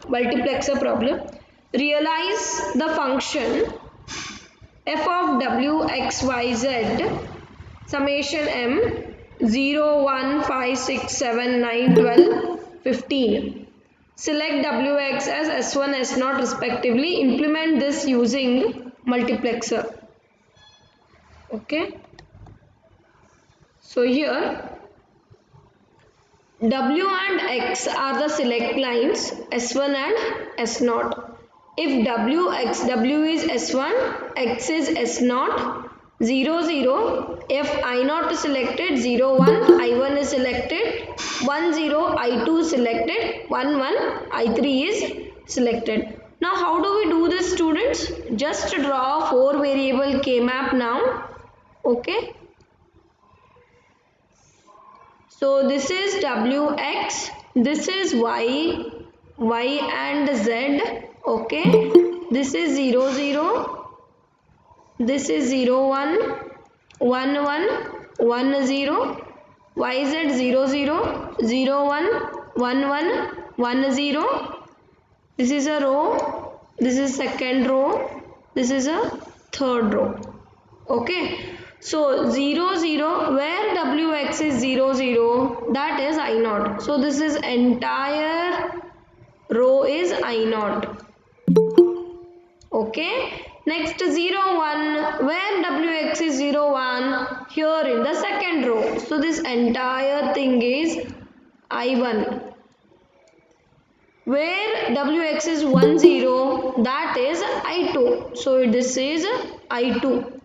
multiplexer problem. Realize the function f of w x y z summation m 0, 1, 5, 6, 7, 9, 12, 15. Select wx as s1, s0 respectively. Implement this using multiplexer. Okay. So here w and x are the select lines s1 and s0. If w is s1, x is s0, 0, 0. If I0 is selected, 0, 1, I1 is selected, 1, 0, I2 is selected, 1, 1, I3 is selected. Now how do we do this, students? Just draw a 4 variable K-map now. Okay. So this is wx, this is y and z. Okay. This is 0, 0. This is 0, 1, 1, 1, 1, 0, yz 0, 0, 0, 1, 1, 1, 1, 0. This is a row, this is second row, this is a third row. Okay. So 0, 0, where wx is 0, 0, that is I0. So this is entire row is I0. Okay. Next 0, 1, where wx is 0, 1, here in the second row. So this entire thing is I1. Where wx is 1, 0, that is I2. So this is I2.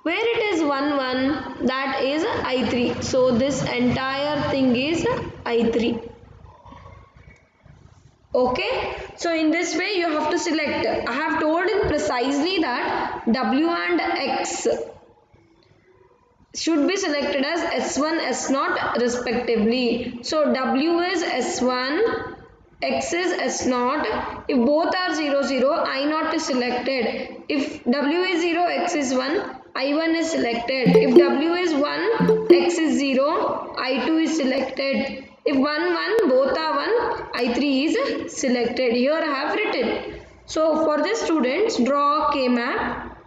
Where it is 1, 1, that is I3. So this entire thing is I3. Okay. So in this way you have to select. I have told precisely that w and x should be selected as s1, s0 respectively. So w is s1, x is s0. If both are 0, 0, I0 is selected. If w is 0, x is 1, I1 is selected. If w is 1, x is 0, I2 is selected. If 1, 1, both are 1, I3 is selected. Here I have written. So for this, students, draw K-map.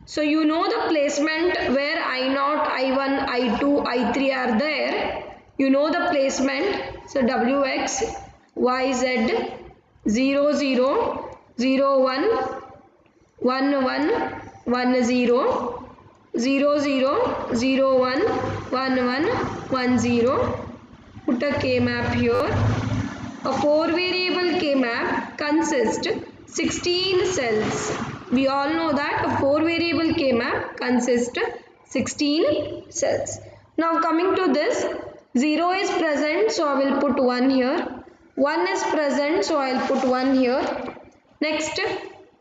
So you know the placement where I0, I1, I2, I3 are there. You know the placement. So wx, yz, 0, 0, 0, 1, 1, 1, 1, 0, 0, 0, 0, 1, 1, 1, 1, 0. Put a K-map here. A 4 variable K-map consists 16 cells. We all know that a 4 variable K-map consists 16 cells. Now coming to this, 0 is present, so I will put 1 here. 1 is present, so I will put 1 here. Next,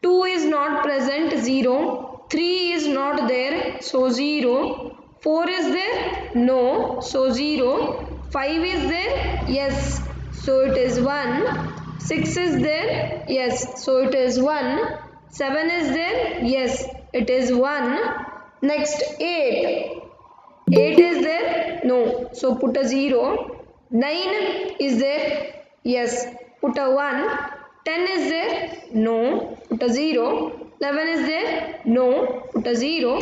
2 is not present, 0. 3 is not there, so 0. 4 is there? No, so 0. 5 is there? Yes, so it is 1. 6 is there? Yes, so it is 1. 7 is there? Yes, it is 1. Next 8. 8 is there? No, so put a 0. 9 is there? Yes, put a 1. 10 is there? No, put a 0. 11 is there? No, put a 0.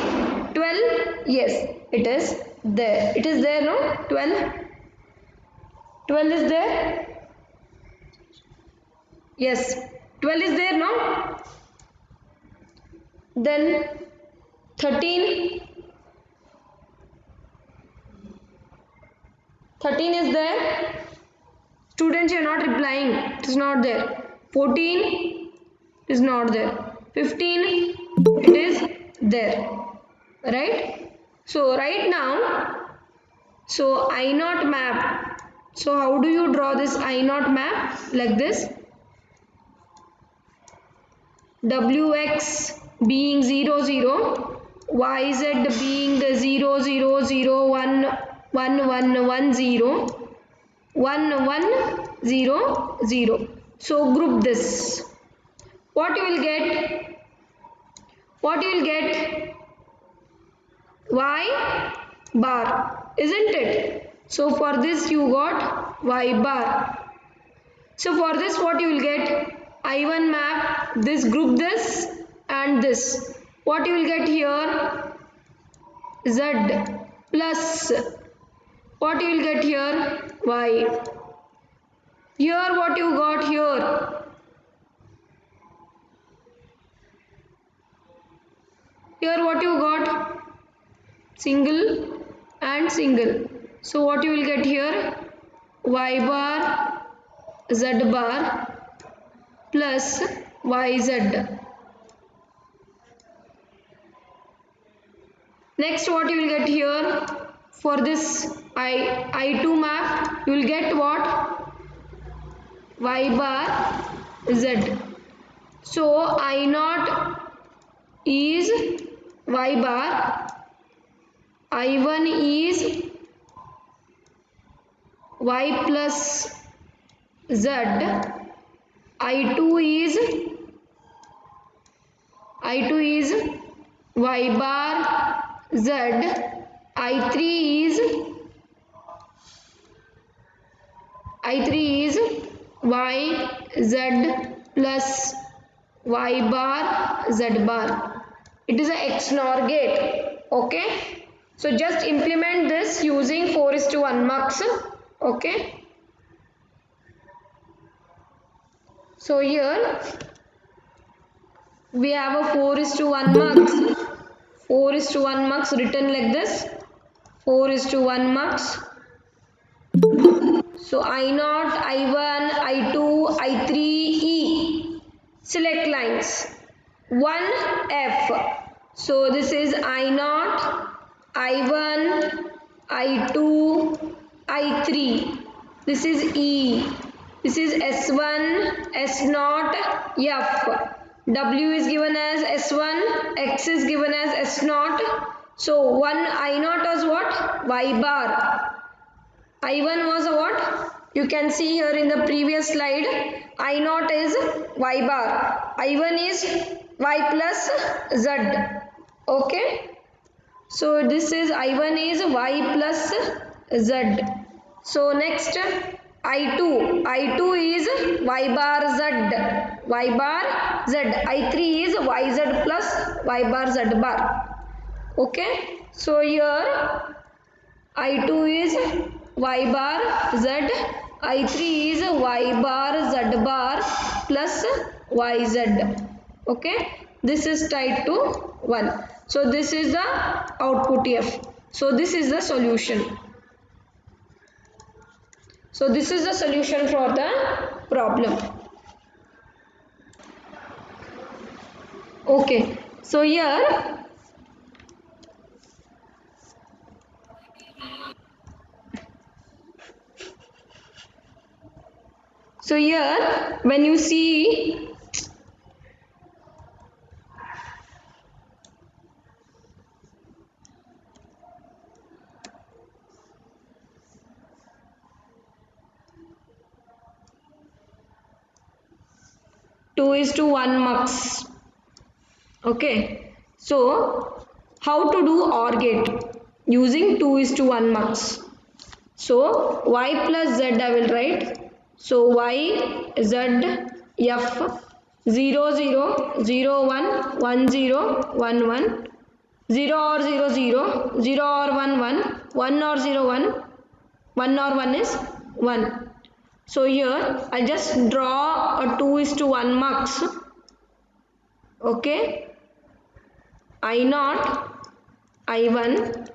12, yes, it is there. It is there, no? 12. 12 is there? Yes, 12 is there, no? Then 13. 13 is there? Students, you are not replying. It is not there. 14 is not there. 15, it is there. Right? So, right now, so I0 map. So, how do you draw this I0 map? Like this. Wx being 0, 0. Yz being 0, 0, 0, 1, 1, 1, 1, 0. 1, 1, 0, 0. So group this. What you will get? What you will get? Y bar, isn't it? So for this you got y bar. So for this what you will get? I1 map this group this and this. What you will get here? Z plus what you will get here? Y. Here what you got here? Here what you got? Single and single. So what you will get here? Y bar Z bar plus YZ. Next what you will get here? For this I2 map you will get what? Y bar Z. So I0 is Y bar, I1 is Y plus Z, I2 is Y bar Z, I3 is Y Z plus Y bar Z bar. It is a XNOR gate. Okay. So just implement this using 4:1 mux. Okay. So here we have a 4:1 mux. 4:1 mux written like this. 4:1 mux. So I0, I1, I2, I3, E. Select lines. 1F. So this is I0, I1, I2, I3. This is E. This is S1, S0, F. W is given as S1, X is given as S0. So 1 I0 was what? Y bar. I1 was a what? You can see here in the previous slide. I0 is Y bar. I1 is Y plus Z. Okay. So this is I1 is Y plus Z. So next I2. I2 is Y bar Z. Y bar Z. I3 is YZ plus Y bar Z bar. Okay. So here I2 is Y bar Z, I3 is Y bar Z bar plus YZ. Okay, this is tied to 1. So this is the output F. So this is the solution. So this is the solution for the problem. Okay, so here when you see two is to 1 mux. Okay, so how to do OR gate using 2 is to 1 mux. So Y plus Z I will write. So Y Z F 0 0 0 1 1 0 1 1 0 or 0 0 0 or 1 1 1 or 0 1 1 or 1 is 1. So here I just draw a 2 is to 1 mux. Okay, I0 I1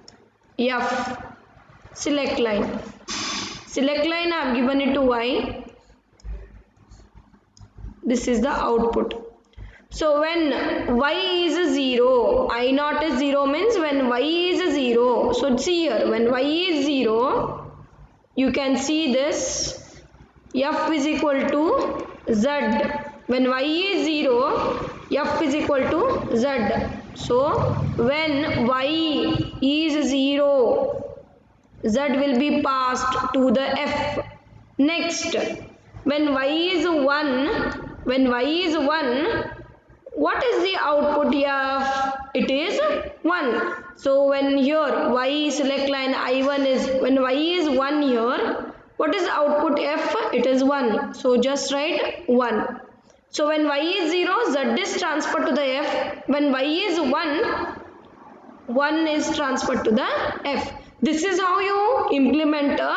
F. Select line. Select line I have given it to Y. This is the output. So when Y is 0, I0 is 0 means when Y is 0. So see here, when Y is 0, you can see this F is equal to Z. When Y is 0, F is equal to Z. So when Y is 0, Z will be passed to the F. Next, when Y is 1, what is the output F? It is 1. So when here y select line I1 is, when y is 1 here, what is output f? It is 1. So just write 1. So when y is 0, z is transferred to the f. When y is 1 is transferred to the f. This is how you implement a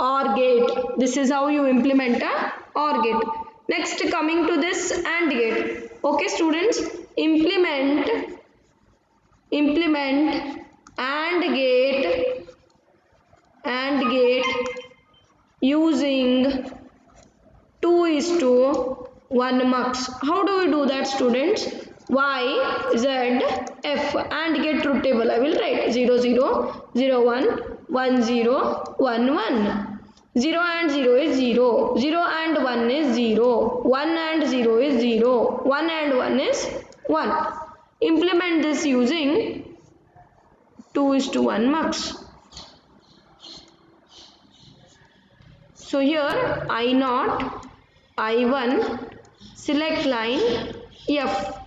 OR gate. This is how you implement a OR gate. Next, coming to this AND gate. Okay students, implement AND gate using 2:1 mux. How do we do that students? Y, Z, F and get truth table. I will write 0, 0, 0, 1, 1, 0, 1, 1. 0 and 0 is 0. 0 and 1 is 0. 1 and 0 is 0. 1 and 1 is 1. Implement this using 2:1 mux. So here I0, I1, select line F.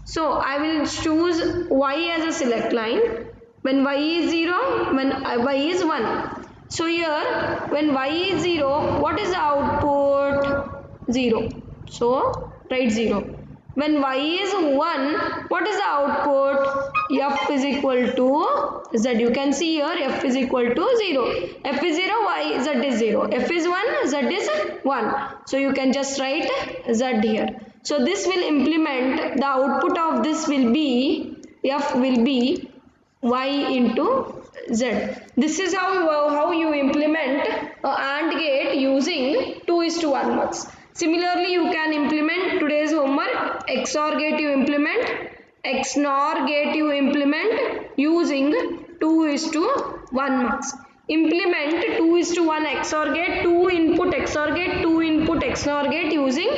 So I will choose Y as a select line when Y is 0, when Y is 1. So here when Y is 0, what is the output? 0. So write 0. When Y is 1, what is the output? F is equal to Z. You can see here F is equal to 0. F is 0, Y, Z is 0. F is 1, Z is 1. So you can just write Z here. So this will implement, the output of this will be, F will be Y into Z. This is how you implement AND gate using 2:1 mux. Similarly, you can implement today's homework. XOR gate you implement, XNOR gate you implement using 2:1 mux. Implement 2:1 XOR gate, 2 input XOR gate, 2 input XNOR gate using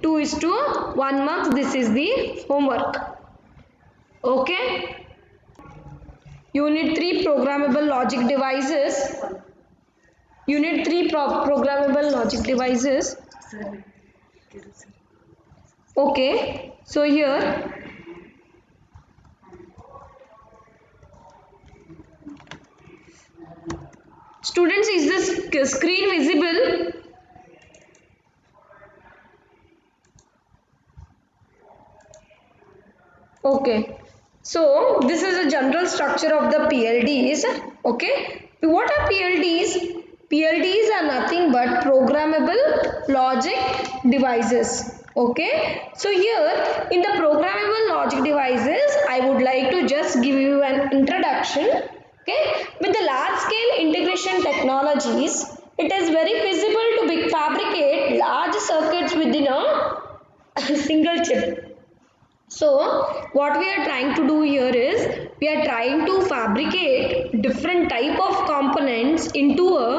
2:1 mux. This is the homework. Okay. Unit 3 programmable logic devices. Unit 3 programmable logic devices. Okay, so here students, is the screen visible? Okay, so this is a general structure of the PLDs. Okay, what are PLDs? PLDs are nothing but programmable logic devices. Okay, so here in the programmable logic devices, I would like to just give you an introduction. Okay, with the large scale integration technologies, it is very feasible to fabricate large circuits within a single chip. So what we are trying to do here is, we are trying to fabricate different type of components into a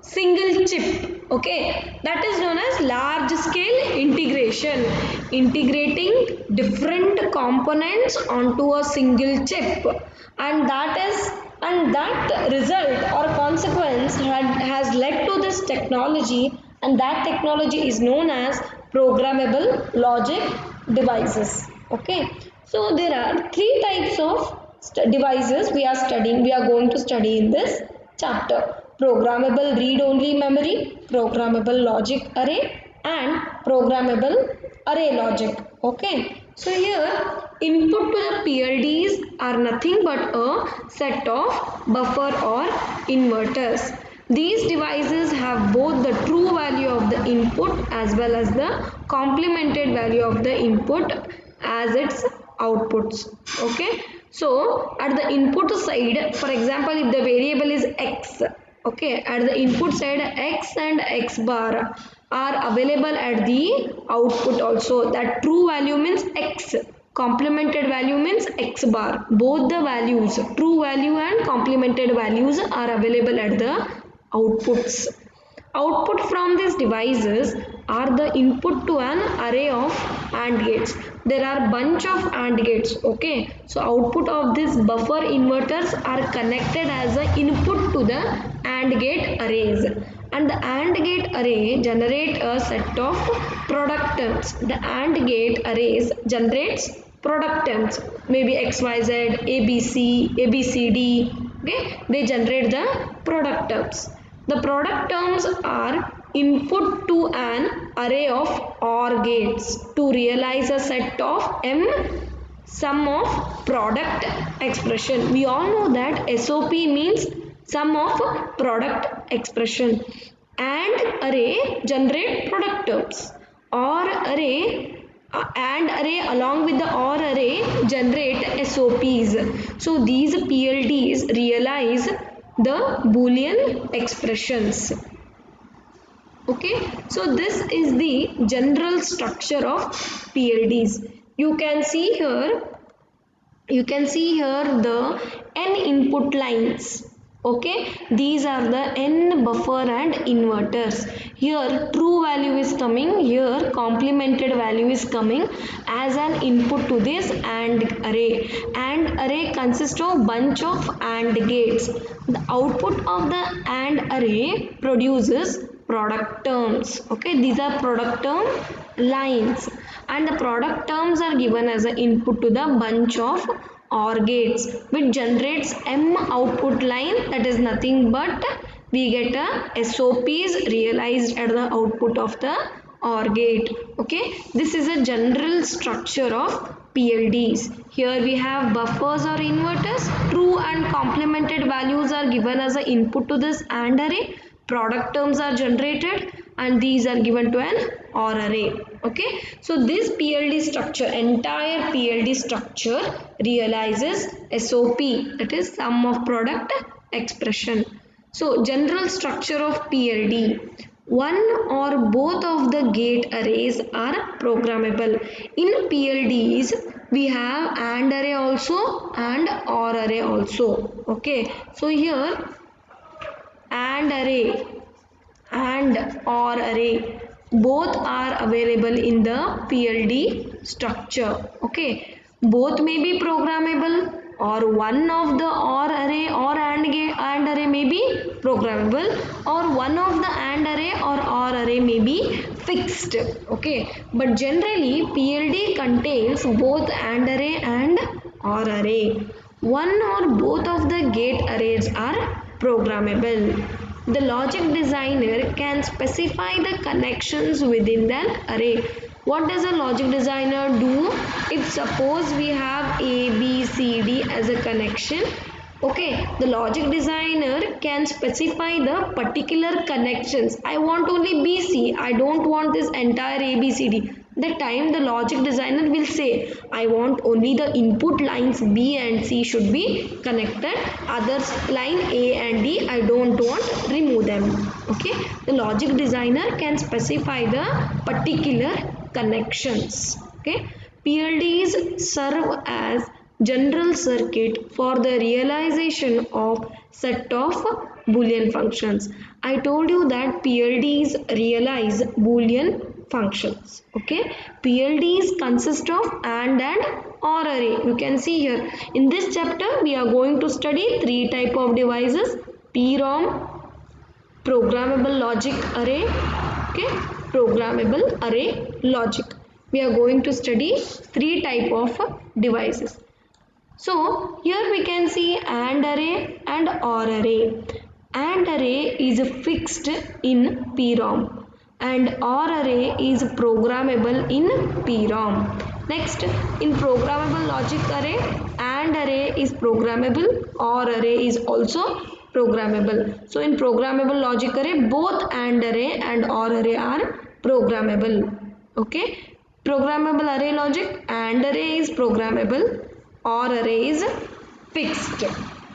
single chip. Okay, that is known as large scale integration, integrating different components onto a single chip, and that result or consequence has led to this technology, and that technology is known as programmable logic devices. Okay, so there are three types of devices we are going to study in this chapter: programmable read-only memory, programmable logic array, and programmable array logic. Okay, so here input to the PLDs are nothing but a set of buffer or inverters. These devices have both the true value of the input as well as the complemented value of the input as its outputs. Okay, so at the input side, for example, if the variable is x, okay, at the input side x and x bar are available at the output also. That true value means x, complemented value means x bar. Both the values, true value and complemented values, are available at the outputs. Output from these devices are the input to an array of AND gates. There are bunch of AND gates. Okay, so output of these buffer inverters are connected as an input to the AND gate arrays, and the AND gate array generate a set of product terms. The AND gate arrays generates product terms, maybe XYZ, ABC, ABCD. Okay, they generate the product terms. The product terms are input to an array of OR gates to realize a set of M sum of product expression. We all know that SOP means sum of product expression. And array generate product terms. OR array and array along with the OR array generate SOPs. So these PLDs realize the Boolean expressions. Okay, so this is the general structure of PLDs. You can see here the n input lines. Okay, these are the n buffer and inverters. Here true value is coming, here complemented value is coming as an input to this AND array. AND array consists of bunch of AND gates. The output of the AND array produces product terms. Okay, these are product term lines, and the product terms are given as an input to the bunch of OR gates, which generates M output line, that is nothing but we get a SOPs realized at the output of the OR gate. Okay, this is a general structure of PLDs. Here we have buffers or inverters. True and complemented values are given as an input to this AND array. Product terms are generated and these are given to an OR array. Okay, so this PLD structure, entire PLD structure realizes SOP, that is sum of product expression. So general structure of PLD: one or both of the gate arrays are programmable. In PLDs we have AND array also and OR array also. Okay, so here AND array and OR array both are available in the PLD structure. Okay, both may be programmable, or one of the OR array or AND array may be programmable, or one of the AND array or OR array may be fixed. Okay, but generally PLD contains both AND array and OR array. One or both of the gate arrays are programmable. The logic designer can specify the connections within the array. What does a logic designer do? If suppose we have A, B, C, D as a connection, okay, the logic designer can specify the particular connections. I want only B, C. I don't want this entire A, B, C, D. The time the logic designer will say, I want only the input lines B and C should be connected, others line A and D I don't want, remove them. Okay, the logic designer can specify the particular connections. Okay, PLDs serve as general circuit for the realization of set of Boolean functions. I told you that PLDs realize Boolean functions. Okay, PLDs consist of AND OR array. You can see here in this chapter we are going to study three type of devices: PROM, programmable logic array. Okay, programmable array logic. We are going to study three type of devices. So here we can see AND array and OR array. AND array is fixed in PROM and OR array is programmable in PROM. Next, in programmable logic array, AND array is programmable, OR array is also programmable. So in programmable logic array, both AND array and OR array are programmable. Okay, programmable array logic, AND array is programmable, OR array is fixed.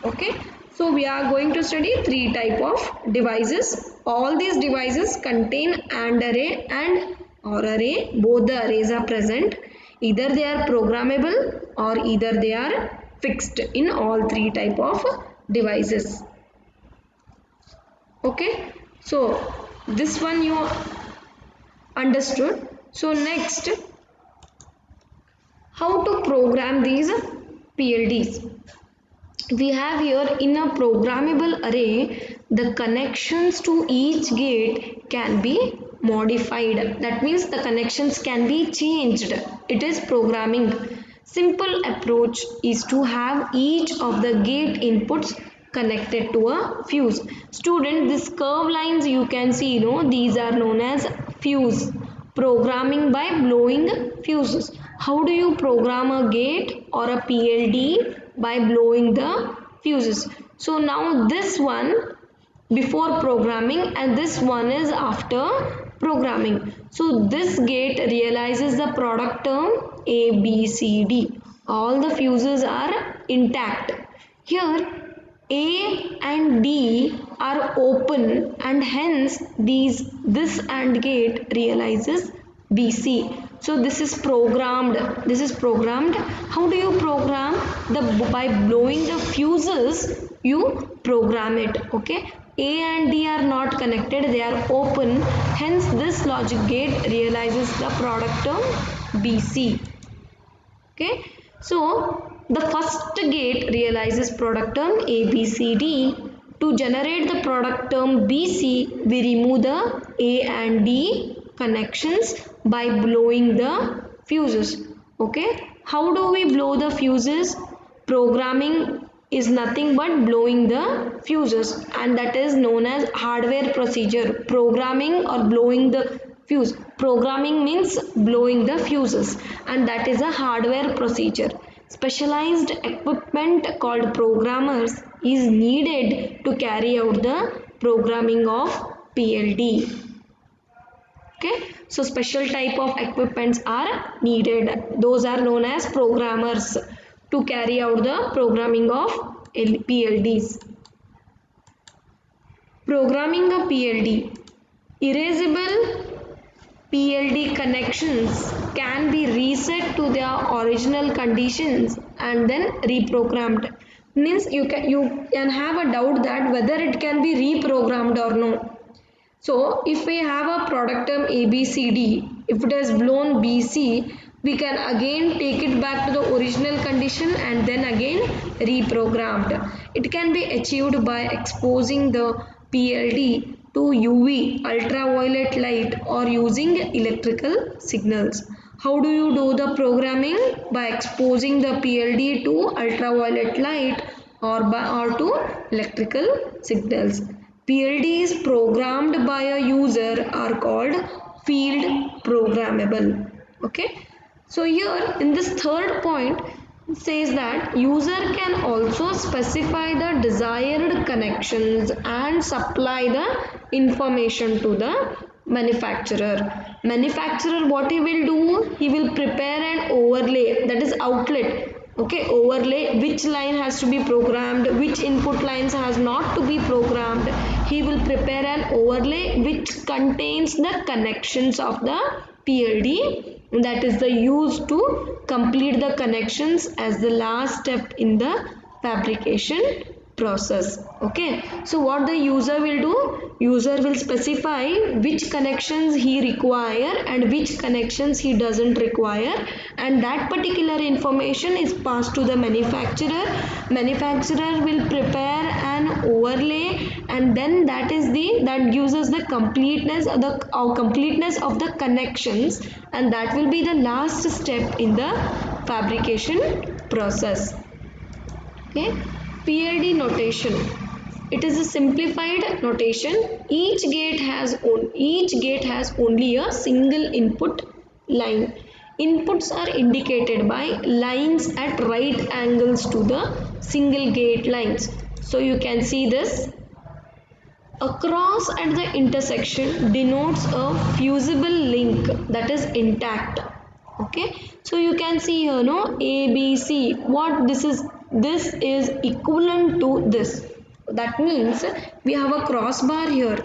Okay, so we are going to study three type of devices. All these devices contain AND array and OR array. Both the arrays are present. Either they are programmable or either they are fixed in all three type of devices. Okay, so this one you understood. So next, how to program these PLDs. We have here in a programmable array, the connections to each gate can be modified. That means the connections can be changed. It is programming. Simple approach is to have each of the gate inputs connected to a fuse. Student, this curve lines you can see, these are known as fuse. Programming by blowing fuses. How do you program a gate or a PLD? By blowing the fuses. So now this one before programming and this one is after programming. So this gate realizes the product term A, B, C, D. All the fuses are intact. Here A and D are open and hence this AND gate realizes BC. So this is programmed. How do you program? By blowing the fuses you program it. Okay. A and D are not connected, they are open. Hence this logic gate realizes the product term BC. Okay. So the first gate realizes product term ABCD. To generate the product term BC, we remove the A and D connections by blowing the fuses. Okay. How do we blow the fuses? Programming is nothing but blowing the fuses, and that is known as hardware procedure. Programming or blowing the fuse. Programming means blowing the fuses, and that is a hardware procedure. Specialized equipment called programmers is needed to carry out the programming of PLD. Okay, so special type of equipments are needed. Those are known as programmers to carry out the programming of PLDs. Programming a PLD. Erasable PLD connections can be reset to their original conditions and then reprogrammed. Means you can have a doubt that whether it can be reprogrammed or no. So if we have a product term ABCD, if it has blown BC, we can again take it back to the original condition and then again reprogrammed. It can be achieved by exposing the PLD to UV ultraviolet light or using electrical signals. How do you do the programming? By exposing the PLD to ultraviolet light or to electrical signals. PLDs programmed by a user are called field programmable. Okay. So here in this third point it says that user can also specify the desired connections and supply the information to the manufacturer. Manufacturer, what he will do? He will prepare an overlay, that is outlet. Okay, overlay which line has to be programmed, which input lines has not to be programmed. He will prepare an overlay which contains the connections of the PLD, that is the use to complete the connections as the last step in the fabrication process. Okay, so what the user will do? User will specify which connections he require and which connections he doesn't require, and that particular information is passed to the manufacturer. Manufacturer will prepare an overlay, and then that gives us the completeness of the connections, and that will be the last step in the fabrication process. Okay. PLD notation. It is a simplified notation. Each gate has only a single input line. Inputs are indicated by lines at right angles to the single gate lines. So you can see this. A cross at the intersection denotes a fusible link that is intact. Okay, so you can see here, A, B, C. What this is equivalent to this. That means we have a crossbar here.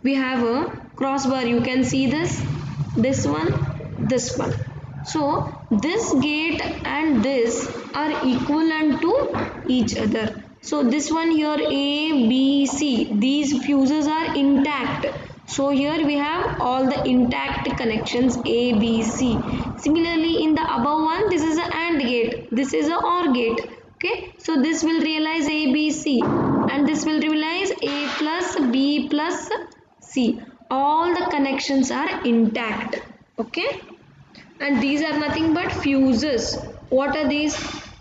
We have a crossbar. You can see this one, this one. So this gate and this are equivalent to each other. So this one here, A, B, C, these fuses are intact. So here we have all the intact connections A, B, C. Similarly, in the above one, this is an AND gate. This is a OR gate. Okay. So this will realize A, B, C, and this will realize A plus B plus C. All the connections are intact. Okay. And these are nothing but fuses. What are these?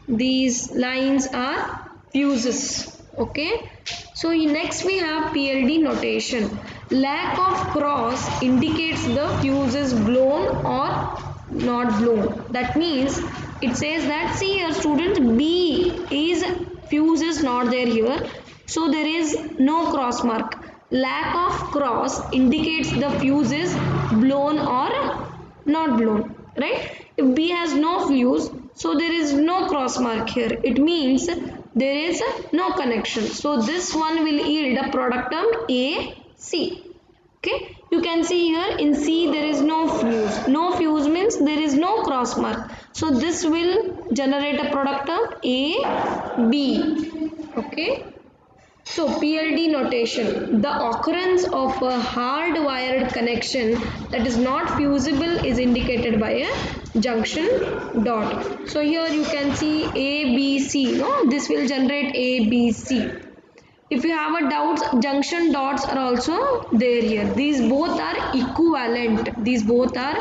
These lines are fuses. Okay. So next we have PLD notation. Lack of cross indicates the fuse is blown or not blown. That means it says that, see here students, B is fuse is not there here. So there is no cross mark. Lack of cross indicates the fuse is blown or not blown, right? If B has no fuse, so there is no cross mark here. It means there is no connection. So this one will yield a product term AC. Okay, you can see here in C there is no fuse. No fuse means there is no cross mark. So this will generate a product term AB. Okay. So PLD notation, the occurrence of a hard-wired connection that is not fusible is indicated by a junction dot. So here you can see ABC, no? This will generate ABC. If you have a doubt, junction dots are also there here. These both are equivalent. These both are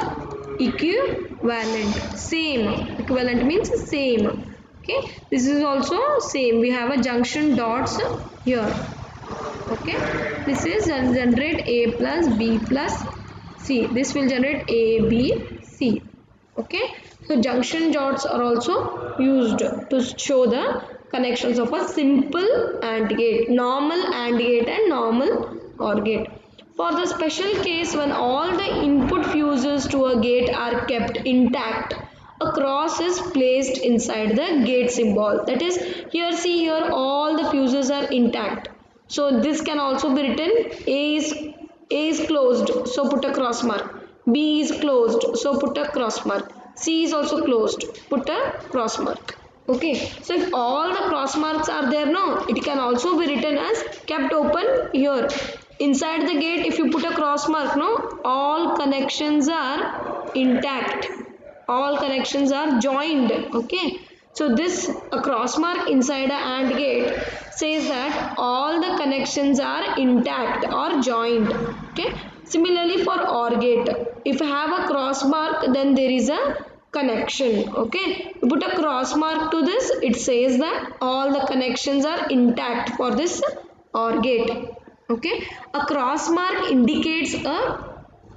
equivalent. Same. Equivalent means same. Okay. This is also same. We have a junction dots here. Okay. This is generate A plus B plus C. This will generate A, B, C. Okay. So junction dots are also used to show the connections of a simple AND gate, normal AND gate and normal OR gate. For the special case when all the input fuses to a gate are kept intact, a cross is placed inside the gate symbol. That is, here see here all the fuses are intact. So this can also be written A is closed, so put a cross mark. B is closed, so put a cross mark. C is also closed, put a cross mark. Okay, so if all the cross marks are there, no, it can also be written as kept open here. Inside the gate, if you put a cross mark, no, all connections are intact. All connections are joined. Okay, so this a cross mark inside a AND gate says that all the connections are intact or joined. Okay, similarly for OR gate, if you have a cross mark, then there is a connection. Okay, you put a cross mark to this, it says that all the connections are intact for this OR gate. Okay, a cross mark indicates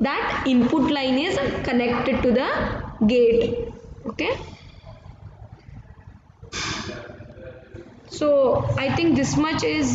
that input line is connected to the gate. Okay, so I think this much is